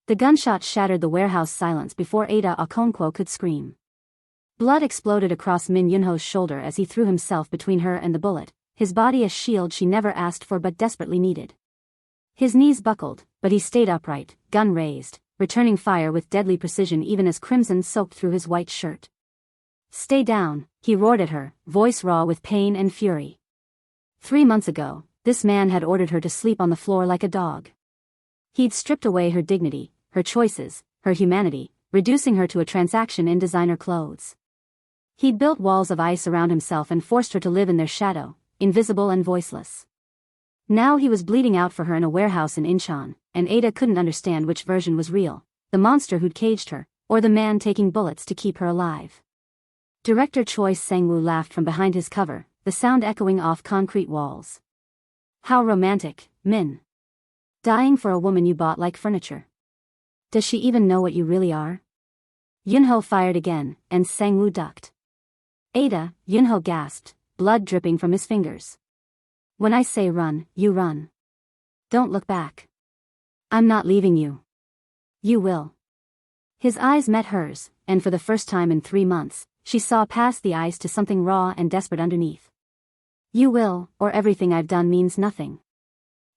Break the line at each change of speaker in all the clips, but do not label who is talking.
The gunshot shattered the warehouse silence before Ada Okonkwo could scream. Blood exploded across Min Yoonho's shoulder as he threw himself between her and the bullet, his body a shield she never asked for but desperately needed. His knees buckled, but he stayed upright, gun raised, returning fire with deadly precision even as crimson soaked through his white shirt. "Stay down," he roared at her, voice raw with pain and fury. 3 months ago, this man had ordered her to sleep on the floor like a dog. He'd stripped away her dignity, her choices, her humanity, reducing her to a transaction in designer clothes. He'd built walls of ice around himself and forced her to live in their shadow, invisible and voiceless. Now he was bleeding out for her in a warehouse in Incheon, and Ada couldn't understand which version was real, the monster who'd caged her, or the man taking bullets to keep her alive. Director Choi Sang-woo laughed from behind his cover, the sound echoing off concrete walls. "How romantic, Min. Dying for a woman you bought like furniture. Does she even know what you really are?" Yoonho fired again, and Sang-woo ducked. "Ada," Yoonho gasped, blood dripping from his fingers. "When I say run, you run. Don't look back. I'm not leaving you. You will." His eyes met hers, and for the first time in 3 months, she saw past the eyes to something raw and desperate underneath. "You will, or everything I've done means nothing.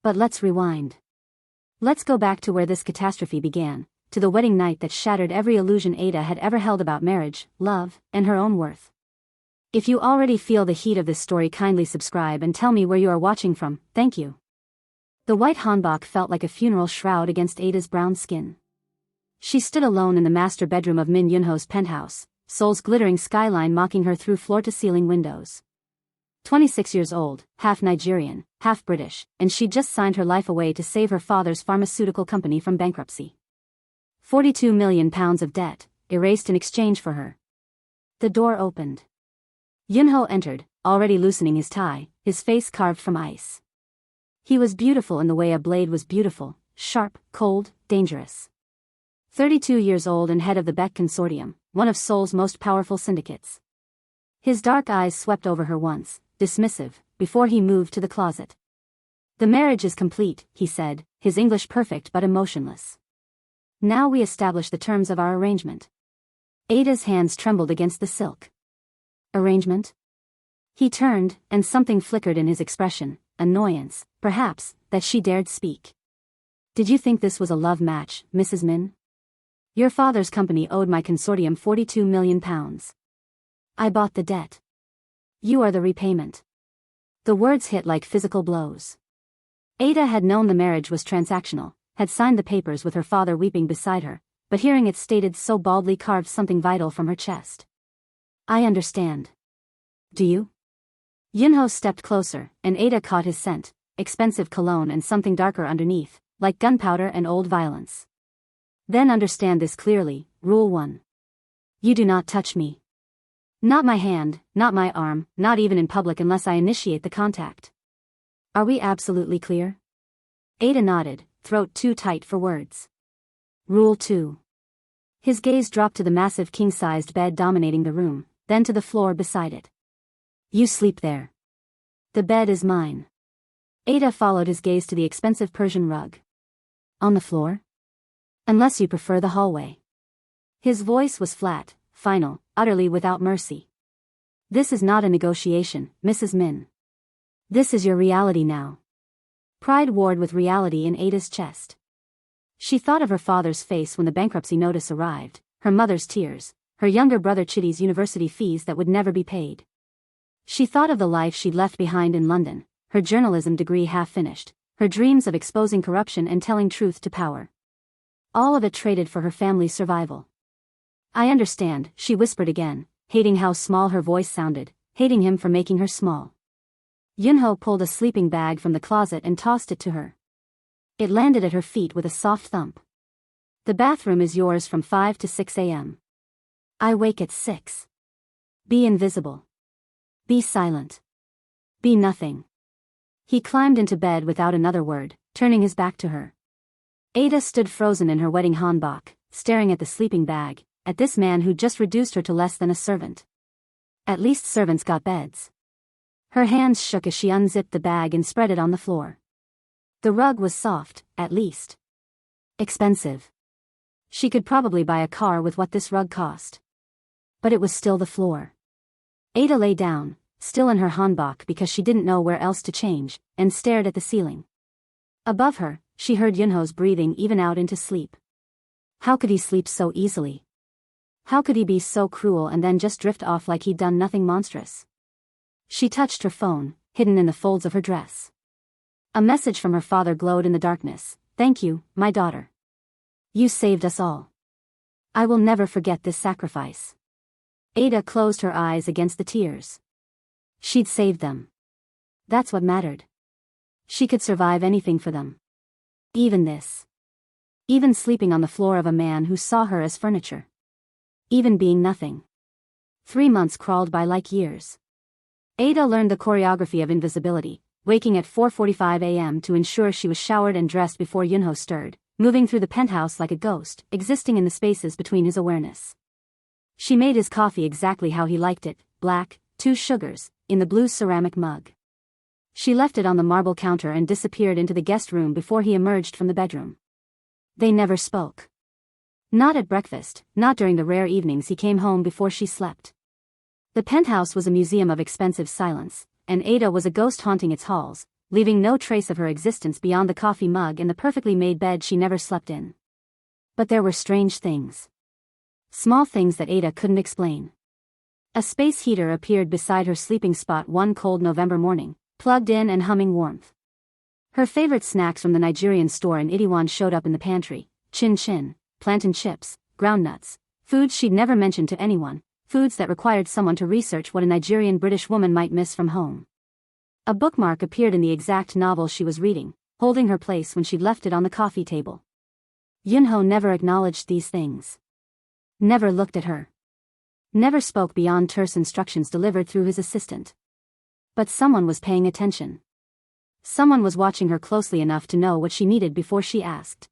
But let's rewind. Let's go back to where this catastrophe began, to the wedding night that shattered every illusion Ada had ever held about marriage, love, and her own worth. If you already feel the heat of this story, kindly subscribe and tell me where you are watching from, thank you." The white hanbok felt like a funeral shroud against Ada's brown skin. She stood alone in the master bedroom of Min Yoonho's penthouse, Seoul's glittering skyline mocking her through floor-to-ceiling windows. 26 years old, half Nigerian, half British, and she'd just signed her life away to save her father's pharmaceutical company from bankruptcy. 42 million pounds of debt, erased in exchange for her. The door opened. Yoonho entered, already loosening his tie, his face carved from ice. He was beautiful in the way a blade was beautiful, sharp, cold, dangerous. 32 years old and head of the Beck Consortium, one of Seoul's most powerful syndicates. His dark eyes swept over her once, dismissive, before he moved to the closet. "The marriage is complete," he said, his English perfect but emotionless. "Now we establish the terms of our arrangement." Ada's hands trembled against the silk. "Arrangement?" He turned, and something flickered in his expression, annoyance, perhaps, that she dared speak. "Did you think this was a love match, Mrs. Min? Your father's company owed my consortium 42 million pounds. I bought the debt. You are the repayment." The words hit like physical blows. Ada had known the marriage was transactional, had signed the papers with her father weeping beside her, but hearing it stated so baldly carved something vital from her chest. "I understand. Do you?" Yoonho stepped closer, and Ada caught his scent, expensive cologne and something darker underneath, like gunpowder and old violence. "Then understand this clearly, Rule 1. You do not touch me. Not my hand, not my arm, not even in public unless I initiate the contact. Are we absolutely clear?" Ada nodded, throat too tight for words. "Rule 2. His gaze dropped to the massive king-sized bed dominating the room, then to the floor beside it. "You sleep there. The bed is mine." Ada followed his gaze to the expensive Persian rug. "On the floor? Unless you prefer the hallway." His voice was flat, final, utterly without mercy. "This is not a negotiation, Mrs. Min. This is your reality now." Pride warred with reality in Ada's chest. She thought of her father's face when the bankruptcy notice arrived, her mother's tears, her younger brother Chitty's university fees that would never be paid. She thought of the life she'd left behind in London, her journalism degree half finished, her dreams of exposing corruption and telling truth to power. All of it traded for her family's survival. "I understand," she whispered again, hating how small her voice sounded, hating him for making her small. Yoonho pulled a sleeping bag from the closet and tossed it to her. It landed at her feet with a soft thump. "The bathroom is yours from 5 to 6 a.m. I wake at 6. Be invisible. Be silent. Be nothing." He climbed into bed without another word, turning his back to her. Ada stood frozen in her wedding hanbok, staring at the sleeping bag, at this man who'd just reduced her to less than a servant. At least servants got beds. Her hands shook as she unzipped the bag and spread it on the floor. The rug was soft, at least. Expensive. She could probably buy a car with what this rug cost. But it was still the floor. Ada lay down, still in her hanbok because she didn't know where else to change, and stared at the ceiling. Above her, she heard Yoonho's breathing even out into sleep. How could he sleep so easily? How could he be so cruel and then just drift off like he'd done nothing monstrous? She touched her phone, hidden in the folds of her dress. A message from her father glowed in the darkness. "Thank you, my daughter. You saved us all. I will never forget this sacrifice." Ada closed her eyes against the tears. She'd saved them. That's what mattered. She could survive anything for them. Even this. Even sleeping on the floor of a man who saw her as furniture. Even being nothing. 3 months crawled by like years. Ada learned the choreography of invisibility, waking at 4:45 a.m. to ensure she was showered and dressed before Yoonho stirred, moving through the penthouse like a ghost, existing in the spaces between his awareness. She made his coffee exactly how he liked it, black, 2 sugars, in the blue ceramic mug. She left it on the marble counter and disappeared into the guest room before he emerged from the bedroom. They never spoke. Not at breakfast, not during the rare evenings he came home before she slept. The penthouse was a museum of expensive silence, and Ada was a ghost haunting its halls, leaving no trace of her existence beyond the coffee mug and the perfectly made bed she never slept in. But there were strange things. Small things that Ada couldn't explain. A space heater appeared beside her sleeping spot one cold November morning, plugged in and humming warmth. Her favorite snacks from the Nigerian store in Itaewon showed up in the pantry: chin chin, plantain chips, groundnuts, foods she'd never mentioned to anyone, foods that required someone to research what a Nigerian British woman might miss from home. A bookmark appeared in the exact novel she was reading, holding her place when she'd left it on the coffee table. Yoonho never acknowledged these things. Never looked at her. Never spoke beyond terse instructions delivered through his assistant. But someone was paying attention. Someone was watching her closely enough to know what she needed before she asked.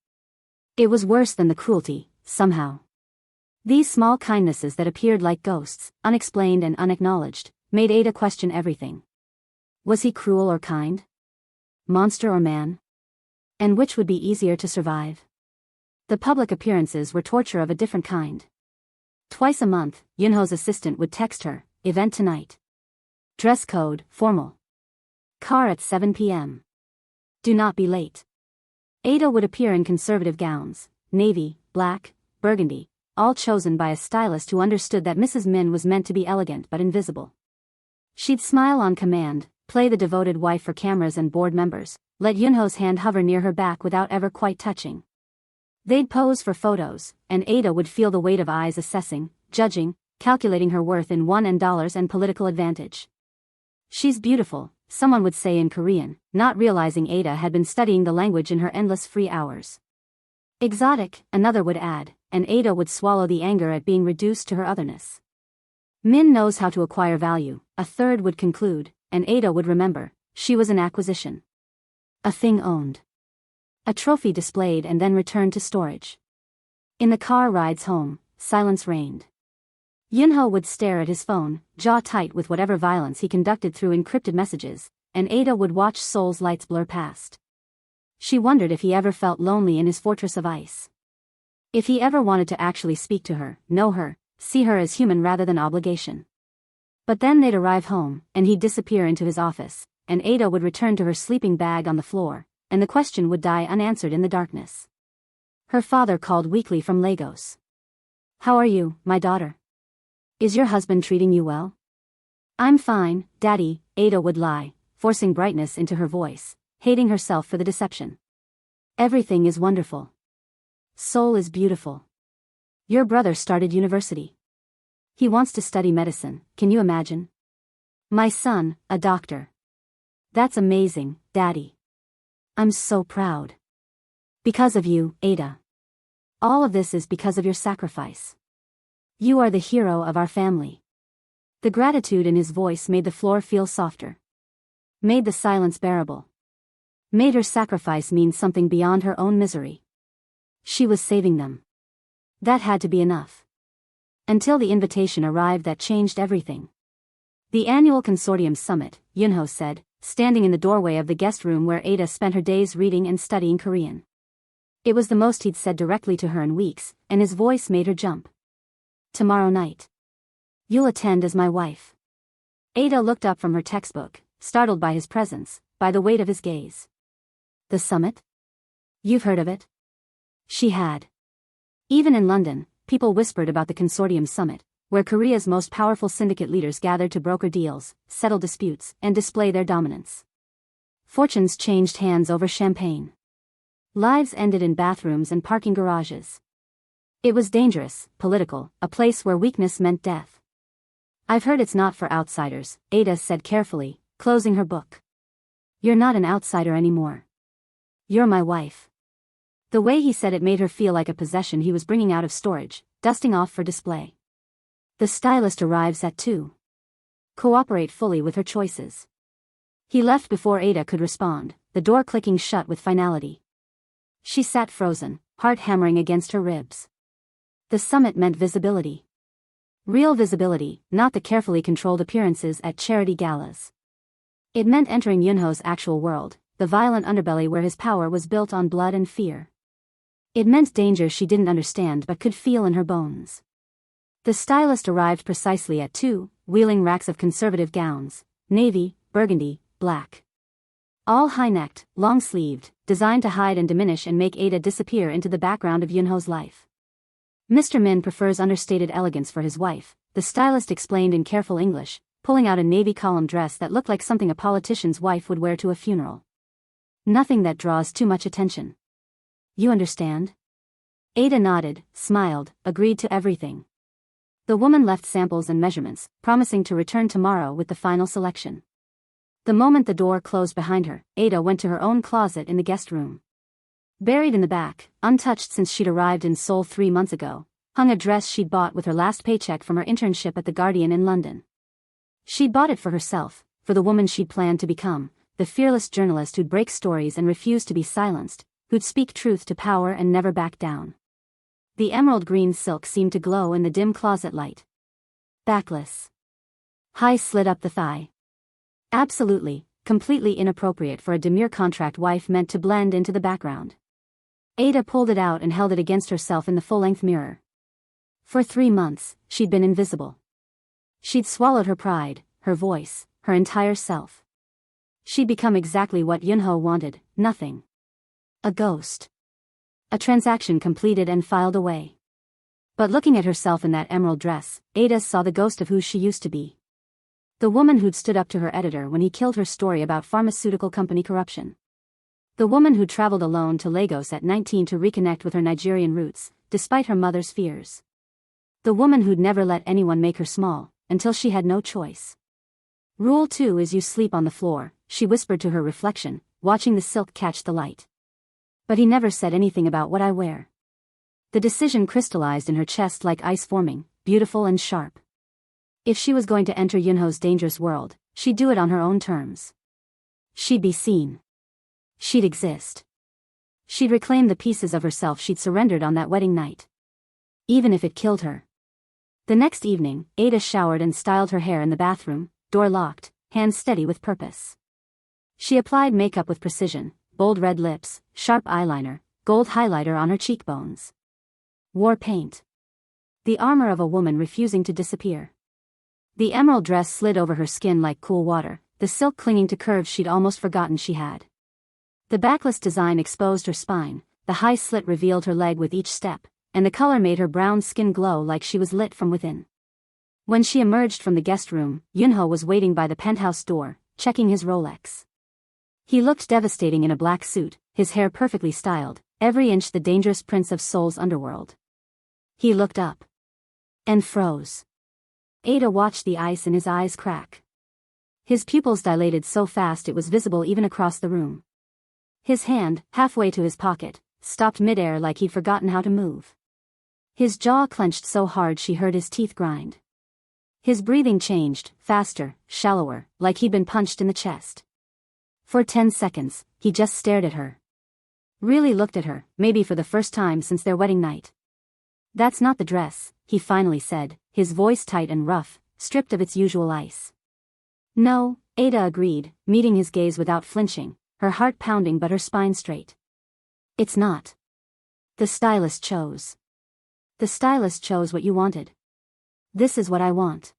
It was worse than the cruelty, somehow. These small kindnesses that appeared like ghosts, unexplained and unacknowledged, made Ada question everything. Was he cruel or kind? Monster or man? And which would be easier to survive? The public appearances were torture of a different kind. Twice a month, Yoonho's assistant would text her, "Event tonight. Dress code, formal. Car at 7 p.m. Do not be late." Ada would appear in conservative gowns, navy, black, burgundy, all chosen by a stylist who understood that Mrs. Min was meant to be elegant but invisible. She'd smile on command, play the devoted wife for cameras and board members, let Yoonho's hand hover near her back without ever quite touching. They'd pose for photos, and Ada would feel the weight of eyes assessing, judging, calculating her worth in won and dollars and political advantage. "She's beautiful," someone would say in Korean, not realizing Ada had been studying the language in her endless free hours. "Exotic," another would add, and Ada would swallow the anger at being reduced to her otherness. "Min knows how to acquire value," a third would conclude, and Ada would remember, she was an acquisition. A thing owned. A trophy displayed and then returned to storage. In the car rides home, silence reigned. Yoonho would stare at his phone, jaw tight with whatever violence he conducted through encrypted messages, and Ada would watch Seoul's lights blur past. She wondered if he ever felt lonely in his fortress of ice. If he ever wanted to actually speak to her, know her, see her as human rather than obligation. But then they'd arrive home, and he'd disappear into his office, and Ada would return to her sleeping bag on the floor, and the question would die unanswered in the darkness. Her father called weakly from Lagos. "How are you, my daughter? Is your husband treating you well?" "I'm fine, Daddy," Ada would lie, forcing brightness into her voice, hating herself for the deception. "Everything is wonderful. Seoul is beautiful. Your brother started university. He wants to study medicine, can you imagine? My son, a doctor. That's amazing, Daddy. I'm so proud. Because of you, Ada. All of this is because of your sacrifice. You are the hero of our family." The gratitude in his voice made the floor feel softer. Made the silence bearable. Made her sacrifice mean something beyond her own misery. She was saving them. That had to be enough. Until the invitation arrived that changed everything. "The annual consortium summit," Yoonho said, standing in the doorway of the guest room where Ada spent her days reading and studying Korean. It was the most he'd said directly to her in weeks, and his voice made her jump. Tomorrow night. You'll attend as my wife. Ada looked up from her textbook, startled by his presence, by the weight of his gaze. The summit? You've heard of it? She had. Even in London, people whispered about the Consortium Summit, where Korea's most powerful syndicate leaders gathered to broker deals, settle disputes, and display their dominance. Fortunes changed hands over champagne. Lives ended in bathrooms and parking garages. It was dangerous, political, a place where weakness meant death. I've heard it's not for outsiders, Ada said carefully, closing her book. You're not an outsider anymore. You're my wife. The way he said it made her feel like a possession he was bringing out of storage, dusting off for display. The stylist arrives at 2. Cooperate fully with her choices. He left before Ada could respond, the door clicking shut with finality. She sat frozen, heart hammering against her ribs. The summit meant visibility. Real visibility, not the carefully controlled appearances at charity galas. It meant entering Yoonho's actual world, the violent underbelly where his power was built on blood and fear. It meant danger she didn't understand but could feel in her bones. The stylist arrived precisely at 2, wheeling racks of conservative gowns, navy, burgundy, black. All high-necked, long-sleeved, designed to hide and diminish and make Ada disappear into the background of Yoonho's life. Mr. Min prefers understated elegance for his wife, the stylist explained in careful English, pulling out a navy column dress that looked like something a politician's wife would wear to a funeral. Nothing that draws too much attention. You understand? Ada nodded, smiled, agreed to everything. The woman left samples and measurements, promising to return tomorrow with the final selection. The moment the door closed behind her, Ada went to her own closet in the guest room. Buried in the back, untouched since she'd arrived in Seoul 3 months ago, hung a dress she'd bought with her last paycheck from her internship at The Guardian in London. She'd bought it for herself, for the woman she'd planned to become, the fearless journalist who'd break stories and refuse to be silenced, who'd speak truth to power and never back down. The emerald green silk seemed to glow in the dim closet light. Backless. High slit up the thigh. Absolutely, completely inappropriate for a demure contract wife meant to blend into the background. Ada pulled it out and held it against herself in the full-length mirror. For 3 months, she'd been invisible. She'd swallowed her pride, her voice, her entire self. She'd become exactly what Yoonho wanted, nothing. A ghost. A transaction completed and filed away. But looking at herself in that emerald dress, Ada saw the ghost of who she used to be. The woman who'd stood up to her editor when he killed her story about pharmaceutical company corruption. The woman who'd traveled alone to Lagos at 19 to reconnect with her Nigerian roots, despite her mother's fears. The woman who'd never let anyone make her small, until she had no choice. Rule 2 is you sleep on the floor, she whispered to her reflection, watching the silk catch the light. But he never said anything about what I wear. The decision crystallized in her chest like ice forming, beautiful and sharp. If she was going to enter Yoonho's dangerous world, she'd do it on her own terms. She'd be seen. She'd exist. She'd reclaim the pieces of herself she'd surrendered on that wedding night. Even if it killed her. The next evening, Ada showered and styled her hair in the bathroom, door locked, hands steady with purpose. She applied makeup with precision, bold red lips, sharp eyeliner, gold highlighter on her cheekbones. Wore paint. The armor of a woman refusing to disappear. The emerald dress slid over her skin like cool water, the silk clinging to curves she'd almost forgotten she had. The backless design exposed her spine, the high slit revealed her leg with each step, and the color made her brown skin glow like she was lit from within. When she emerged from the guest room, Yoonho was waiting by the penthouse door, checking his Rolex. He looked devastating in a black suit, his hair perfectly styled, every inch the dangerous prince of Seoul's underworld. He looked up. And froze. Ada watched the ice in his eyes crack. His pupils dilated so fast it was visible even across the room. His hand, halfway to his pocket, stopped midair like he'd forgotten how to move. His jaw clenched so hard she heard his teeth grind. His breathing changed, faster, shallower, like he'd been punched in the chest. For 10 seconds, he just stared at her. Really looked at her, maybe for the first time since their wedding night. That's not the dress, he finally said, his voice tight and rough, stripped of its usual ice. No, Ada agreed, meeting his gaze without flinching, her heart pounding but her spine straight. It's not. The stylist chose. The stylist chose what you wanted. This is what I want.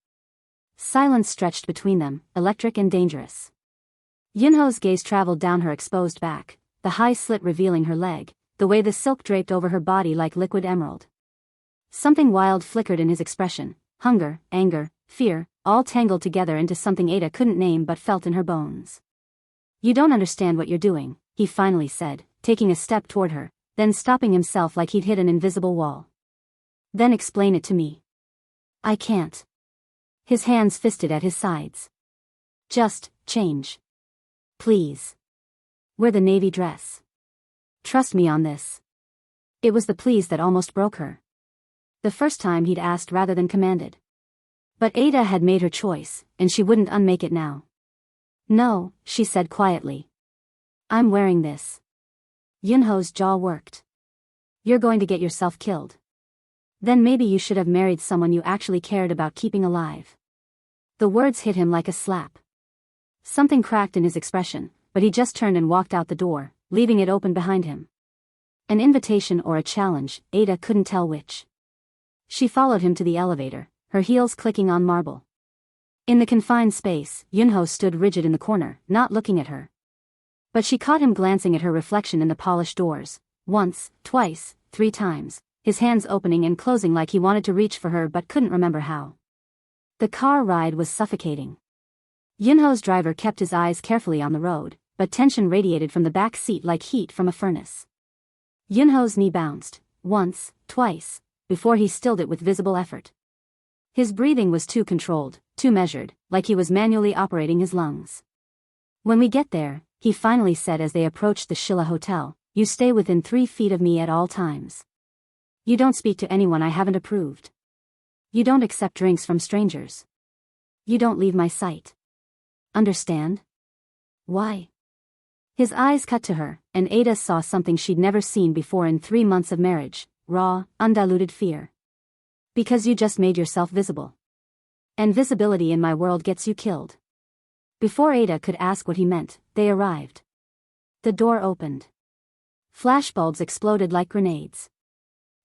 Silence stretched between them, electric and dangerous. Yoonho's gaze traveled down her exposed back, the high slit revealing her leg, the way the silk draped over her body like liquid emerald. Something wild flickered in his expression, hunger, anger, fear, all tangled together into something Ada couldn't name but felt in her bones. You don't understand what you're doing, he finally said, taking a step toward her, then stopping himself like he'd hit an invisible wall. Then explain it to me. I can't. His hands fisted at his sides. Just, change. Please. Wear the navy dress. Trust me on this. It was the please that almost broke her. The first time he'd asked rather than commanded. But Ada had made her choice, and she wouldn't unmake it now. No, she said quietly. I'm wearing this. Yoonho's jaw worked. You're going to get yourself killed. Then maybe you should have married someone you actually cared about keeping alive. The words hit him like a slap. Something cracked in his expression, but he just turned and walked out the door, leaving it open behind him. An invitation or a challenge, Ada couldn't tell which. She followed him to the elevator, her heels clicking on marble. In the confined space, Yoonho stood rigid in the corner, not looking at her. But she caught him glancing at her reflection in the polished doors, once, twice, 3 times, his hands opening and closing like he wanted to reach for her but couldn't remember how. The car ride was suffocating. Yoonho's driver kept his eyes carefully on the road, but tension radiated from the back seat like heat from a furnace. Yoonho's knee bounced, once, twice, before he stilled it with visible effort. His breathing was too controlled, too measured, like he was manually operating his lungs. When we get there, he finally said as they approached the Shilla Hotel, you stay within 3 feet of me at all times. You don't speak to anyone I haven't approved. You don't accept drinks from strangers. You don't leave my sight. Understand? Why? His eyes cut to her, and Ada saw something she'd never seen before in 3 months of marriage, raw, undiluted fear. Because you just made yourself visible. And visibility in my world gets you killed. Before Ada could ask what he meant, they arrived. The door opened. Flashbulbs exploded like grenades.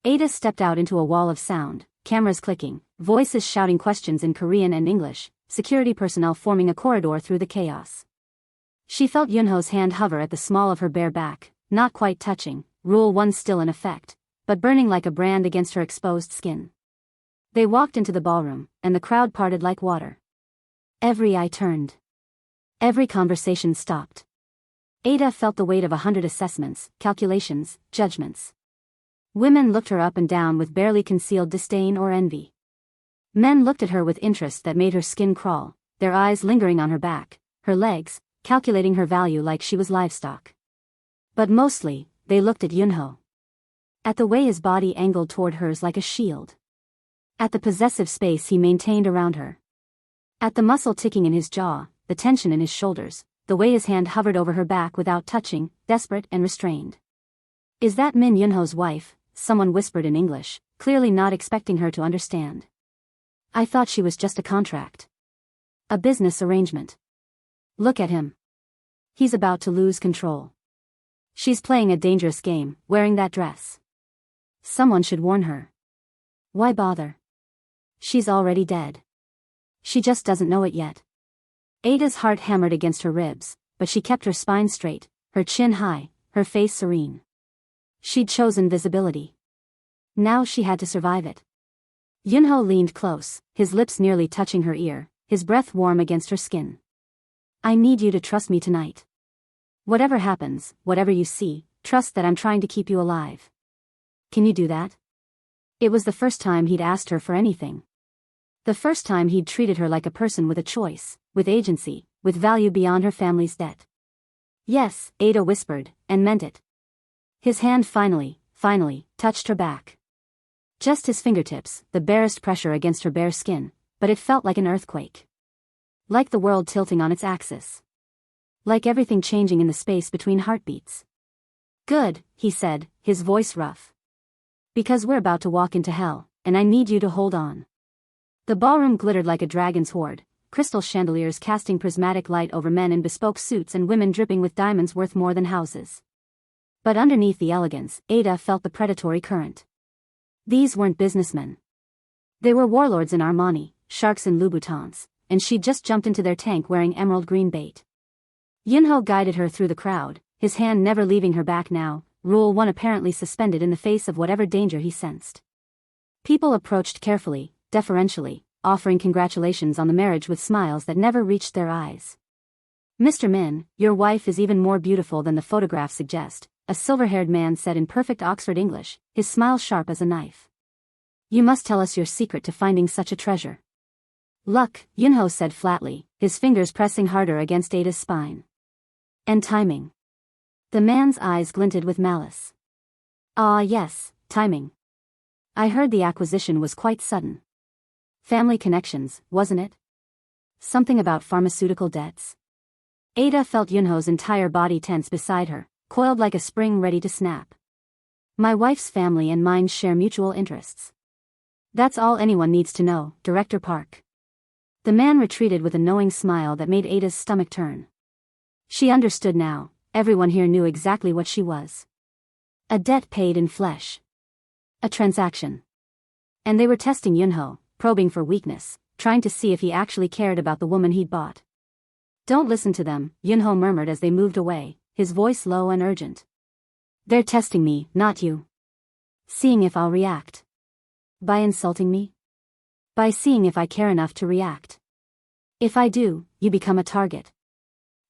Ada stepped out into a wall of sound, cameras clicking, voices shouting questions in Korean and English, security personnel forming a corridor through the chaos. She felt Yoonho's hand hover at the small of her bare back, not quite touching, Rule 1 still in effect, but burning like a brand against her exposed skin. They walked into the ballroom, and the crowd parted like water. Every eye turned. Every conversation stopped. Ada felt the weight of 100 assessments, calculations, judgments. Women looked her up and down with barely concealed disdain or envy. Men looked at her with interest that made her skin crawl, their eyes lingering on her back, her legs, calculating her value like she was livestock. But mostly, they looked at Yoonho. At the way his body angled toward hers like a shield. At the possessive space he maintained around her. At the muscle ticking in his jaw, the tension in his shoulders, the way his hand hovered over her back without touching, desperate and restrained. Is that Min Yoonho's wife? Someone whispered in English, clearly not expecting her to understand. I thought she was just a contract. A business arrangement. Look at him. He's about to lose control. She's playing a dangerous game, wearing that dress. Someone should warn her. Why bother? She's already dead. She just doesn't know it yet. Ada's heart hammered against her ribs, but she kept her spine straight, her chin high, her face serene. She'd chosen visibility. Now she had to survive it. Yoonho leaned close, his lips nearly touching her ear, his breath warm against her skin. I need you to trust me tonight. Whatever happens, whatever you see, trust that I'm trying to keep you alive. Can you do that? It was the first time he'd asked her for anything. The first time he'd treated her like a person with a choice, with agency, with value beyond her family's debt. Yes, Ada whispered, and meant it. His hand finally, touched her back. Just his fingertips, the barest pressure against her bare skin, but it felt like an earthquake. Like the world tilting on its axis. Like everything changing in the space between heartbeats. Good, he said, his voice rough. Because we're about to walk into hell, and I need you to hold on. The ballroom glittered like a dragon's hoard, crystal chandeliers casting prismatic light over men in bespoke suits and women dripping with diamonds worth more than houses. But underneath the elegance, Ada felt the predatory current. These weren't businessmen. They were warlords in Armani, sharks in Louboutins, and she'd just jumped into their tank wearing emerald green bait. Yoonho guided her through the crowd, his hand never leaving her back now, Rule 1 apparently suspended in the face of whatever danger he sensed. People approached carefully, deferentially, offering congratulations on the marriage with smiles that never reached their eyes. "Mr. Min, your wife is even more beautiful than the photographs suggest," a silver-haired man said in perfect Oxford English, his smile sharp as a knife. "You must tell us your secret to finding such a treasure." "Luck," Yoonho said flatly, his fingers pressing harder against Ada's spine. "And timing." The man's eyes glinted with malice. "Ah yes, timing. I heard the acquisition was quite sudden. Family connections, wasn't it? Something about pharmaceutical debts?" Ada felt Yoonho's entire body tense beside her, coiled like a spring ready to snap. "My wife's family and mine share mutual interests. That's all anyone needs to know, Director Park." The man retreated with a knowing smile that made Ada's stomach turn. She understood now, everyone here knew exactly what she was. A debt paid in flesh. A transaction. And they were testing Yoonho, probing for weakness, trying to see if he actually cared about the woman he'd bought. "Don't listen to them," Yoonho murmured as they moved away, his voice low and urgent. "They're testing me, not you. Seeing if I'll react." "By insulting me?" "By seeing if I care enough to react. If I do, you become a target.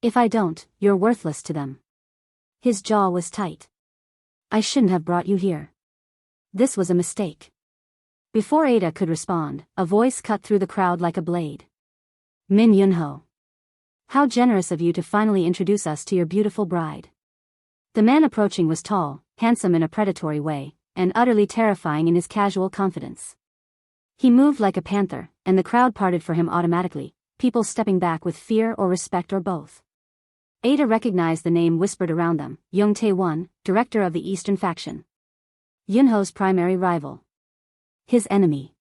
If I don't, you're worthless to them." His jaw was tight. "I shouldn't have brought you here. This was a mistake." Before Ada could respond, a voice cut through the crowd like a blade. "Min Yoonho. How generous of you to finally introduce us to your beautiful bride." The man approaching was tall, handsome in a predatory way, and utterly terrifying in his casual confidence. He moved like a panther, and the crowd parted for him automatically, people stepping back with fear or respect or both. Ada recognized the name whispered around them, Young Tae-won, director of the Eastern faction. Yoonho's primary rival. His enemy.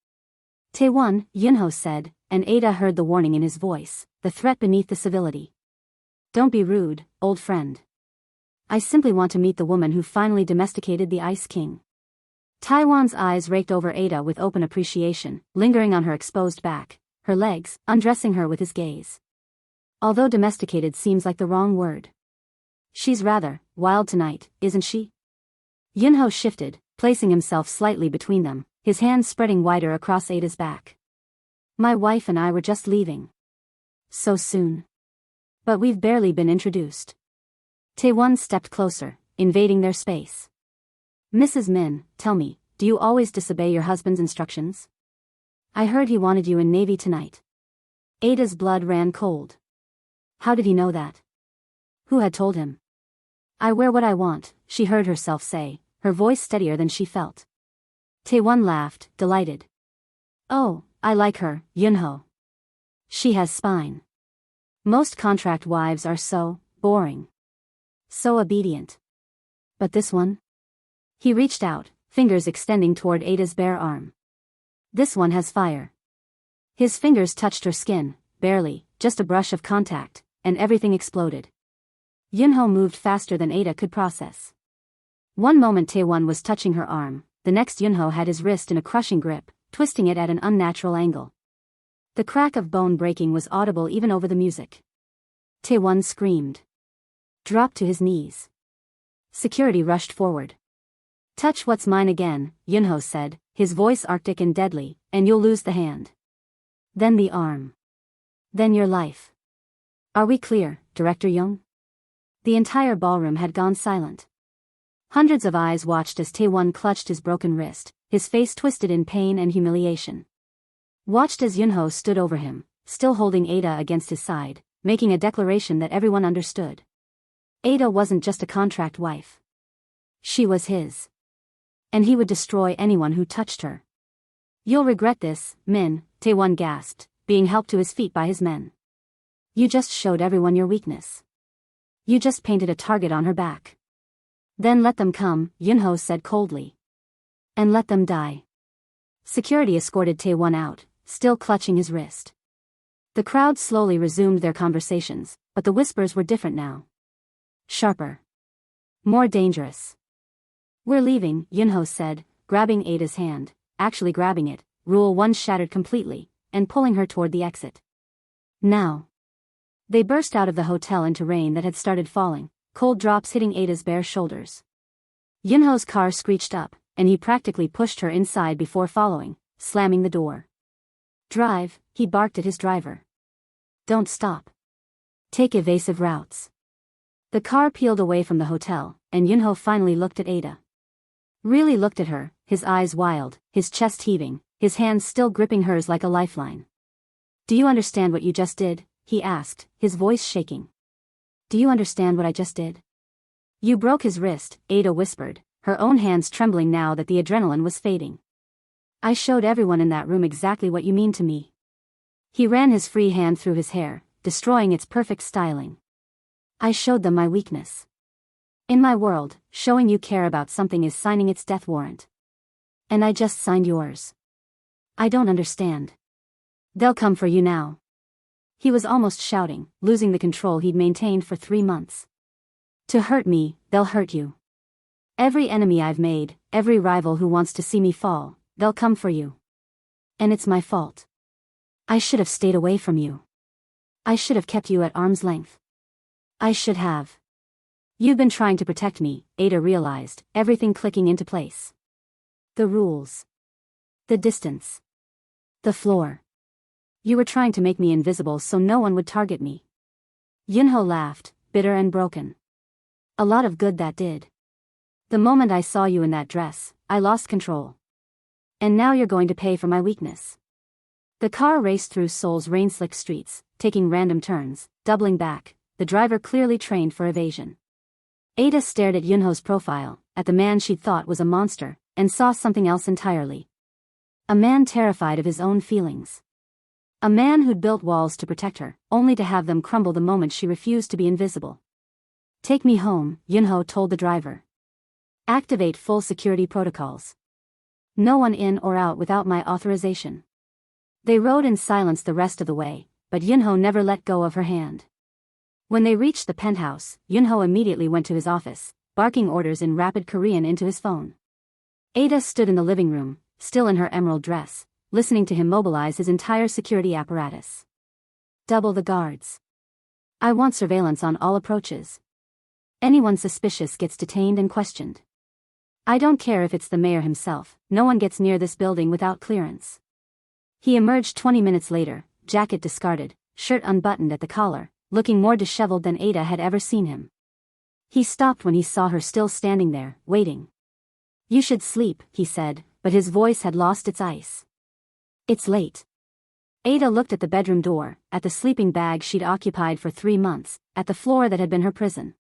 "Tae-won," Yoonho said, and Ada heard the warning in his voice, the threat beneath the civility. "Don't be rude, old friend. I simply want to meet the woman who finally domesticated the Ice King." Tae-won's eyes raked over Ada with open appreciation, lingering on her exposed back, her legs, undressing her with his gaze. Although domesticated seems like the wrong word. "She's rather wild tonight, isn't she?" Yoonho shifted, placing himself slightly between them, his hands spreading wider across Ada's back. "My wife and I were just leaving." "So soon?" "But we've barely been introduced." Tae-won stepped closer, invading their space. "Mrs. Min, tell me, do you always disobey your husband's instructions? I heard he wanted you in Navy tonight." Ada's blood ran cold. How did he know that? Who had told him? "I wear what I want," she heard herself say, her voice steadier than she felt. Tae-won laughed, delighted. "Oh, I like her, Yoonho. She has spine. Most contract wives are so boring. So obedient. But this one?" He reached out, fingers extending toward Ada's bare arm. "This one has fire." His fingers touched her skin, barely, just a brush of contact, and everything exploded. Yoonho moved faster than Ada could process. One moment Tae-won was touching her arm, the next Yoonho had his wrist in a crushing grip, twisting it at an unnatural angle. The crack of bone breaking was audible even over the music. Tae-won screamed. Dropped to his knees. Security rushed forward. "Touch what's mine again," Yoonho said, his voice arctic and deadly, "and you'll lose the hand. Then the arm. Then your life. Are we clear, Director Young?" The entire ballroom had gone silent. Hundreds of eyes watched as Tae-won clutched his broken wrist, his face twisted in pain and humiliation. Watched as Yoonho stood over him, still holding Ada against his side, making a declaration that everyone understood. Ada wasn't just a contract wife. She was his. And he would destroy anyone who touched her. "You'll regret this, Min," Tae-won gasped, being helped to his feet by his men. "You just showed everyone your weakness. You just painted a target on her back." "Then let them come," Yoonho said coldly. "And let them die." Security escorted Tae-won out, still clutching his wrist. The crowd slowly resumed their conversations, but the whispers were different now. Sharper. More dangerous. We're leaving, Yoonho said, grabbing Ada's hand, actually grabbing it, Rule 1 shattered completely, and pulling her toward the exit. Now. They burst out of the hotel into rain that had started falling, cold drops hitting Ada's bare shoulders. Yoonho's car screeched up, and he practically pushed her inside before following, slamming the door. Drive, he barked at his driver. Don't stop. Take evasive routes. The car peeled away from the hotel, and Yoonho finally looked at Ada. Really looked at her, his eyes wild, his chest heaving, his hands still gripping hers like a lifeline. Do you understand what you just did? He asked, his voice shaking. Do you understand what I just did? You broke his wrist, Ada whispered, her own hands trembling now that the adrenaline was fading. I showed everyone in that room exactly what you mean to me. He ran his free hand through his hair, destroying its perfect styling. I showed them my weakness. In my world, showing you care about something is signing its death warrant. And I just signed yours. I don't understand. They'll come for you now. He was almost shouting, losing the control he'd maintained for 3 months. To hurt me, they'll hurt you. Every enemy I've made, every rival who wants to see me fall, they'll come for you. And it's my fault. I should have stayed away from you. I should have kept you at arm's length. I should have. You've been trying to protect me, Ada realized, everything clicking into place. The rules. The distance. The floor. You were trying to make me invisible so no one would target me. Yoonho laughed, bitter and broken. A lot of good that did. The moment I saw you in that dress, I lost control. And now you're going to pay for my weakness. The car raced through Seoul's rain-slicked streets, taking random turns, doubling back, the driver clearly trained for evasion. Ada stared at Yoonho's profile, at the man she thought was a monster, and saw something else entirely. A man terrified of his own feelings. A man who'd built walls to protect her, only to have them crumble the moment she refused to be invisible. Take me home, Yoonho told the driver. Activate full security protocols. No one in or out without my authorization. They rode in silence the rest of the way, but Yoonho never let go of her hand. When they reached the penthouse, Yoonho immediately went to his office, barking orders in rapid Korean into his phone. Ada stood in the living room, still in her emerald dress, listening to him mobilize his entire security apparatus. Double the guards. I want surveillance on all approaches. Anyone suspicious gets detained and questioned. I don't care if it's the mayor himself, no one gets near this building without clearance. He emerged 20 minutes later, jacket discarded, shirt unbuttoned at the collar, looking more disheveled than Ada had ever seen him. He stopped when he saw her still standing there, waiting. You should sleep, he said, but his voice had lost its ice. It's late. Ada looked at the bedroom door, at the sleeping bag she'd occupied for 3 months, at the floor that had been her prison.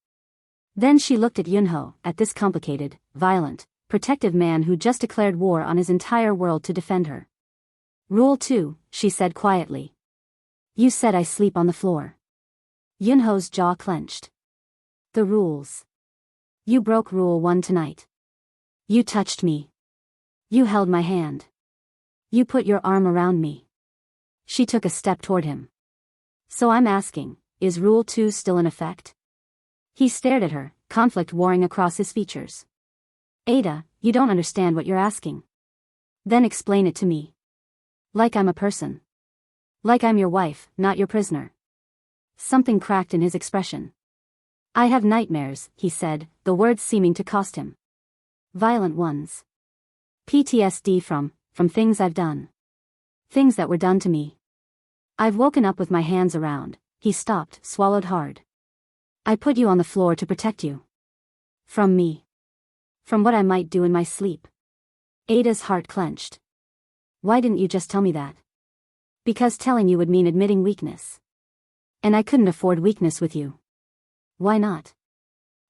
Then she looked at Yoonho, at this complicated, violent, protective man who just declared war on his entire world to defend her. Rule 2, she said quietly. You said I sleep on the floor. Yoonho's jaw clenched. The rules. You broke Rule 1 tonight. You touched me. You held my hand. You put your arm around me. She took a step toward him. So I'm asking, is Rule 2 still in effect? He stared at her, conflict warring across his features. Ada, you don't understand what you're asking. Then explain it to me. Like I'm a person. Like I'm your wife, not your prisoner. Something cracked in his expression. I have nightmares, he said, the words seeming to cost him. Violent ones. PTSD from things I've done. Things that were done to me. I've woken up with my hands around. He stopped, swallowed hard. I put you on the floor to protect you. From me. From what I might do in my sleep. Ada's heart clenched. Why didn't you just tell me that? Because telling you would mean admitting weakness. And I couldn't afford weakness with you. Why not?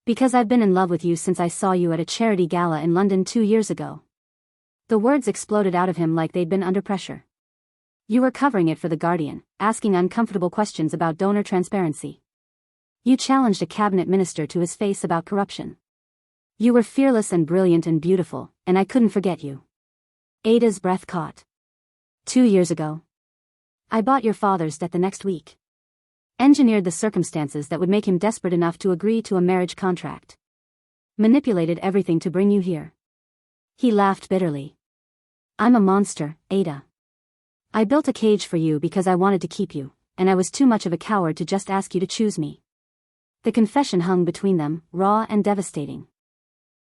Because I've been in love with you since I saw you at a charity gala in London 2 years ago. The words exploded out of him like they'd been under pressure. You were covering it for The Guardian, asking uncomfortable questions about donor transparency. You challenged a cabinet minister to his face about corruption. You were fearless and brilliant and beautiful, and I couldn't forget you. Ada's breath caught. 2 years ago. I bought your father's debt the next week. Engineered the circumstances that would make him desperate enough to agree to a marriage contract. Manipulated everything to bring you here. He laughed bitterly. I'm a monster, Ada. I built a cage for you because I wanted to keep you, and I was too much of a coward to just ask you to choose me. The confession hung between them, raw and devastating.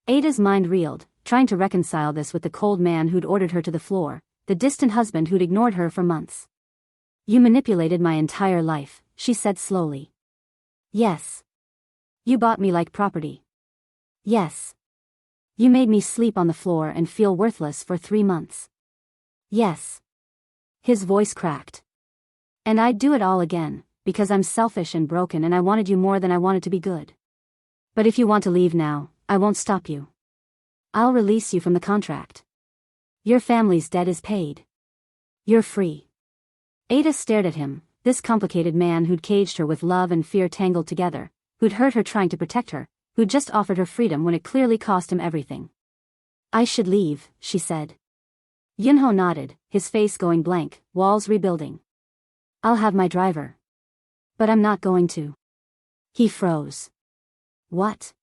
Ada's mind reeled, trying to reconcile this with the cold man who'd ordered her to the floor, the distant husband who'd ignored her for months. You manipulated my entire life, she said slowly. Yes. You bought me like property. Yes. You made me sleep on the floor and feel worthless for 3 months. Yes. His voice cracked. And I'd do it all again, because I'm selfish and broken and I wanted you more than I wanted to be good. But if you want to leave now, I won't stop you. I'll release you from the contract. Your family's debt is paid. You're free. Ada stared at him, this complicated man who'd caged her with love and fear tangled together, who'd hurt her trying to protect her, who'd just offered her freedom when it clearly cost him everything. I should leave, she said. Yoonho nodded, his face going blank, walls rebuilding. I'll have my driver. But I'm not going to. He froze. What?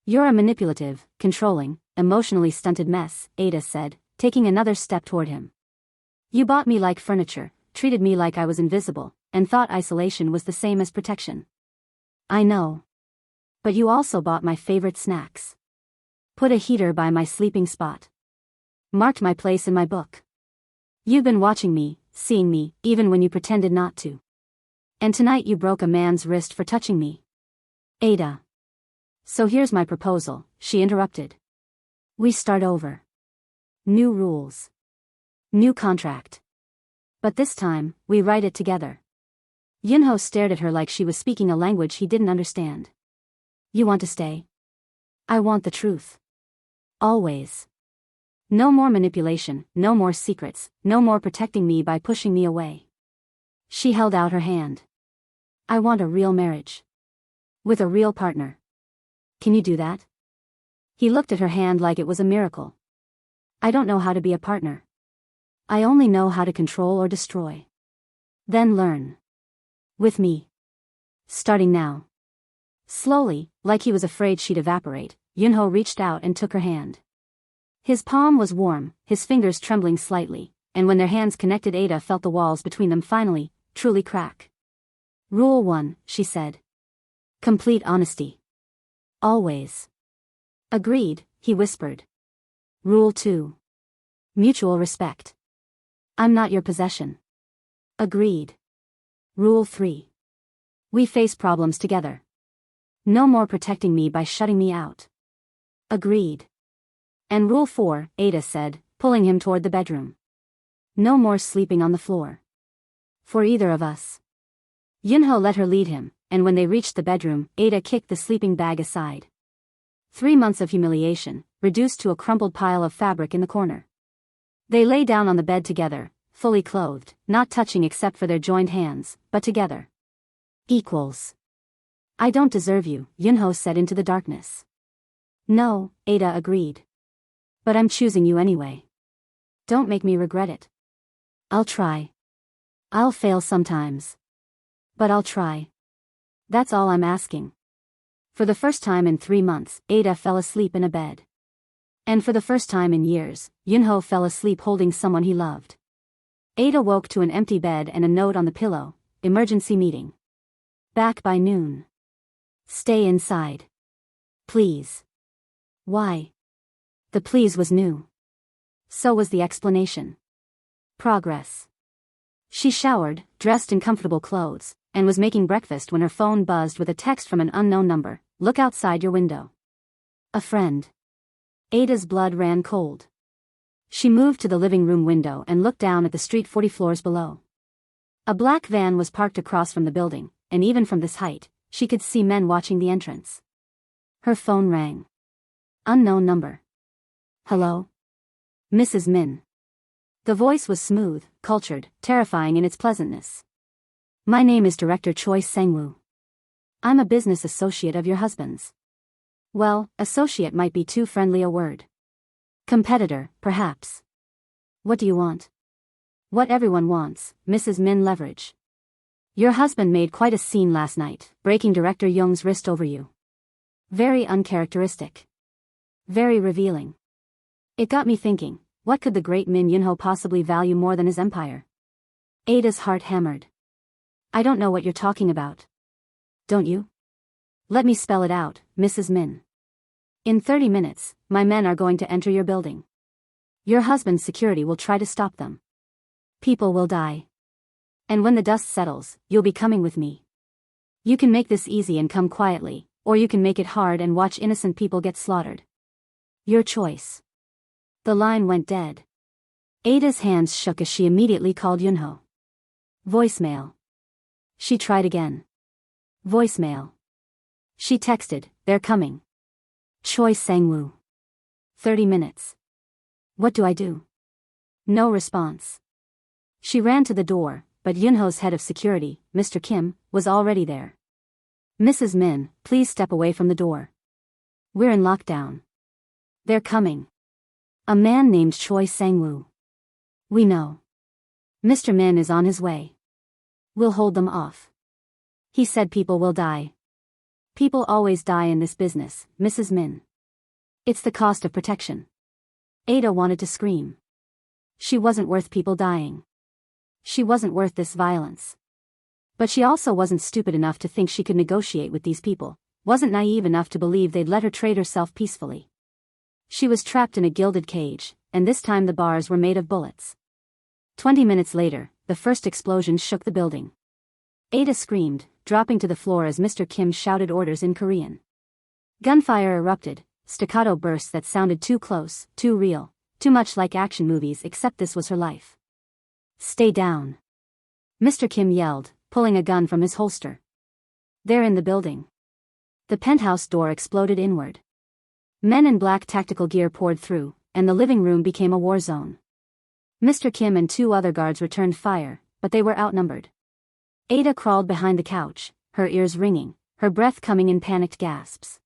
You're a manipulative, controlling, emotionally stunted mess, Ada said, taking another step toward him. You bought me like furniture, treated me like I was invisible, and thought isolation was the same as protection. I know. But you also bought my favorite snacks. Put a heater by my sleeping spot. Marked my place in my book. You've been watching me, seeing me, even when you pretended not to. And tonight you broke a man's wrist for touching me. Ada. So here's my proposal, she interrupted. We start over. New rules. New contract. But this time, we write it together. Yoonho stared at her like she was speaking a language he didn't understand. You want to stay? I want the truth. Always. No more manipulation, no more secrets, no more protecting me by pushing me away. She held out her hand. I want a real marriage. With a real partner. Can you do that? He looked at her hand like it was a miracle. I don't know how to be a partner. I only know how to control or destroy. Then learn. With me. Starting now. Slowly, like he was afraid she'd evaporate, Yoonho reached out and took her hand. His palm was warm, his fingers trembling slightly, and when their hands connected Ada felt the walls between them finally, truly crack. Rule 1, she said. Complete honesty. Always. Agreed, he whispered. Rule 2. Mutual respect. I'm not your possession. Agreed. Rule 3. We face problems together. No more protecting me by shutting me out. Agreed. And Rule 4, Ada said, pulling him toward the bedroom. No more sleeping on the floor. For either of us. Yoonho let her lead him, and when they reached the bedroom, Ada kicked the sleeping bag aside. 3 months of humiliation, reduced to a crumpled pile of fabric in the corner. They lay down on the bed together, fully clothed, not touching except for their joined hands, but together. Equals. I don't deserve you, Yoonho said into the darkness. No, Ada agreed. But I'm choosing you anyway. Don't make me regret it. I'll try. I'll fail sometimes. But I'll try. That's all I'm asking. For the first time in 3 months, Ada fell asleep in a bed. And for the first time in years, Yoonho fell asleep holding someone he loved. Ada woke to an empty bed and a note on the pillow, emergency meeting. Back by noon. Stay inside. Please. Why? The please was new. So was the explanation. Progress. She showered, dressed in comfortable clothes, and was making breakfast when her phone buzzed with a text from an unknown number. Look outside your window. A friend. Ada's blood ran cold. She moved to the living room window and looked down at the street 40 floors below. A black van was parked across from the building, and even from this height, she could see men watching the entrance. Her phone rang. Unknown number. Hello? Mrs. Min. The voice was smooth, cultured, terrifying in its pleasantness. My name is Director Choi Sang-woo. I'm a business associate of your husband's. Well, associate might be too friendly a word. Competitor, perhaps. What do you want? What everyone wants, Mrs. Min leverage. Your husband made quite a scene last night, breaking Director Young's wrist over you. Very uncharacteristic. Very revealing. It got me thinking, what could the great Min Yoonho possibly value more than his empire? Ada's heart hammered. I don't know what you're talking about. Don't you? Let me spell it out, Mrs. Min. In 30 minutes, my men are going to enter your building. Your husband's security will try to stop them. People will die. And when the dust settles, you'll be coming with me. You can make this easy and come quietly, or you can make it hard and watch innocent people get slaughtered. Your choice. The line went dead. Ada's hands shook as she immediately called Yoonho. Voicemail. She tried again. Voicemail. She texted, they're coming. Choi Sang-woo. 30 minutes. What do I do? No response. She ran to the door, but Yoonho's head of security, Mr. Kim, was already there. Mrs. Min, please step away from the door. We're in lockdown. They're coming. A man named Choi Sang-woo. We know. Mr. Min is on his way. We'll hold them off. He said people will die. People always die in this business, Mrs. Min. It's the cost of protection. Ada wanted to scream. She wasn't worth people dying. She wasn't worth this violence. But she also wasn't stupid enough to think she could negotiate with these people, wasn't naive enough to believe they'd let her trade herself peacefully. She was trapped in a gilded cage, and this time the bars were made of bullets. 20 minutes later, the first explosion shook the building. Ada screamed, dropping to the floor as Mr. Kim shouted orders in Korean. Gunfire erupted, staccato bursts that sounded too close, too real, too much like action movies, except this was her life. Stay down. Mr. Kim yelled, pulling a gun from his holster. They're in the building. The penthouse door exploded inward. Men in black tactical gear poured through, and the living room became a war zone. Mr. Kim and 2 other guards returned fire, but they were outnumbered. Ada crawled behind the couch, her ears ringing, her breath coming in panicked gasps.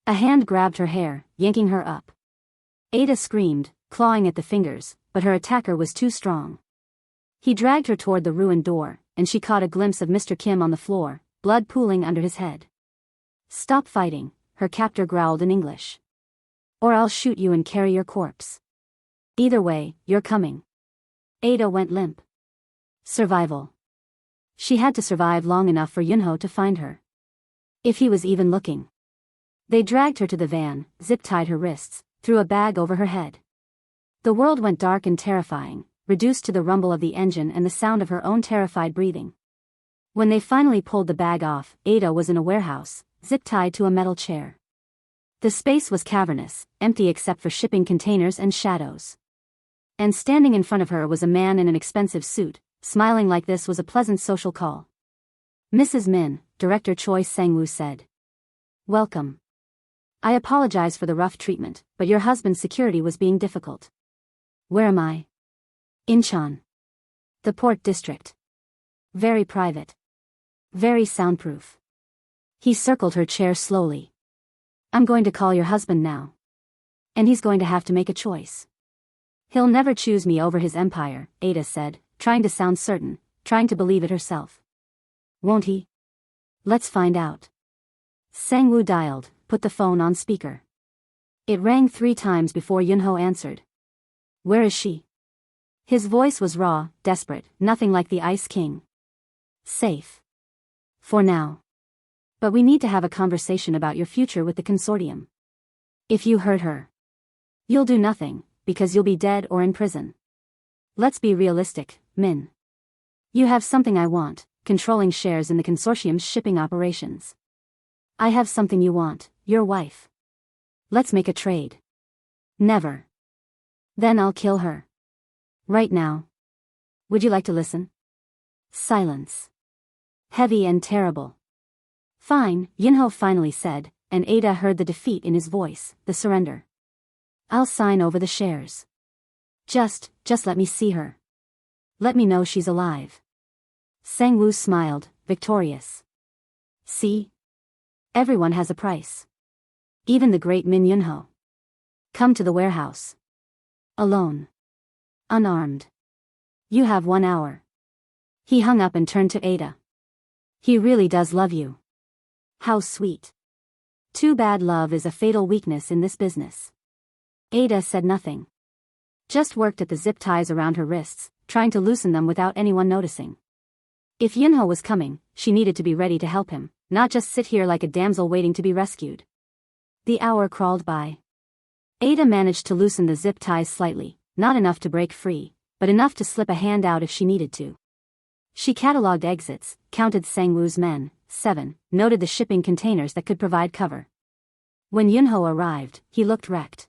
A hand grabbed her hair, yanking her up. Ada screamed, clawing at the fingers, but her attacker was too strong. He dragged her toward the ruined door, and she caught a glimpse of Mr. Kim on the floor, blood pooling under his head. Stop fighting, her captor growled in English. Or I'll shoot you and carry your corpse. Either way, you're coming. Ada went limp. Survival. She had to survive long enough for Yoonho to find her. If he was even looking. They dragged her to the van, zip-tied her wrists, threw a bag over her head. The world went dark and terrifying, reduced to the rumble of the engine and the sound of her own terrified breathing. When they finally pulled the bag off, Ada was in a warehouse, zip-tied to a metal chair. The space was cavernous, empty except for shipping containers and shadows. And standing in front of her was a man in an expensive suit, smiling like this was a pleasant social call. Mrs. Min, Director Choi Sang-woo said. Welcome. I apologize for the rough treatment, but your husband's security was being difficult. Where am I? Incheon. The Port District. Very private. Very soundproof. He circled her chair slowly. I'm going to call your husband now. And he's going to have to make a choice. He'll never choose me over his empire, Ada said, trying to sound certain, trying to believe it herself. Won't he? Let's find out. Sang-woo dialed, put the phone on speaker. It rang 3 times before Yoonho answered. Where is she? His voice was raw, desperate, nothing like the Ice King. Safe. For now. But we need to have a conversation about your future with the consortium. If you hurt her, you'll do nothing, because you'll be dead or in prison. Let's be realistic, Min. You have something I want, controlling shares in the consortium's shipping operations. I have something you want, your wife. Let's make a trade. Never. Then I'll kill her. Right now. Would you like to listen? Silence. Heavy and terrible. Fine, Yoonho finally said, and Ada heard the defeat in his voice, the surrender. I'll sign over the shares. Just let me see her. Let me know she's alive. Sang-woo smiled, victorious. See? Everyone has a price. Even the great Min Yoonho. Come to the warehouse. Alone. Unarmed. You have 1 hour. He hung up and turned to Ada. He really does love you. How sweet. Too bad love is a fatal weakness in this business. Ada said nothing. Just worked at the zip ties around her wrists, trying to loosen them without anyone noticing. If Yoonho was coming, she needed to be ready to help him, not just sit here like a damsel waiting to be rescued. The hour crawled by. Ada managed to loosen the zip ties slightly, not enough to break free, but enough to slip a hand out if she needed to. She catalogued exits, counted Sang-woo's men, 7, noted the shipping containers that could provide cover. When Yoonho arrived, he looked wrecked.